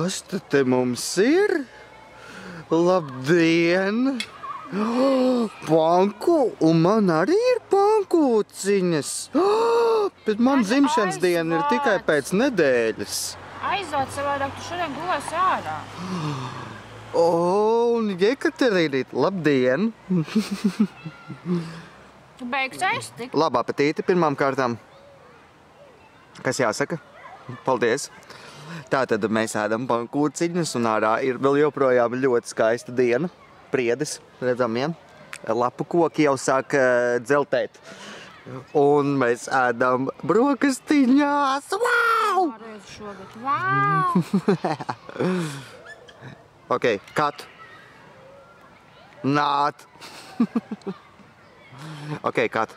Kas tad te mums ir? Labdien! Panku, un man arī ir pankūciņas. Bet man dzimšanas diena ir tikai pēc nedēļas. Aizvāc savādāk, tu šodien gulēsi ārā. Un Jekaterīnīt, labdien! Tu beigts aiztikt? Labu apetīti pirmām kārtām. Kas jāsaka? Paldies! Tātad mēs ēdam pankūciņas, un ārā ir vēl joprojām ļoti skaista diena. Priedis, redzam, ja? Lapu koki jau sāk dzeltēt. Un mēs ēdam brokastiņās. Wow! Šogad. Wow! Ok, cut. Not. Ok, cut.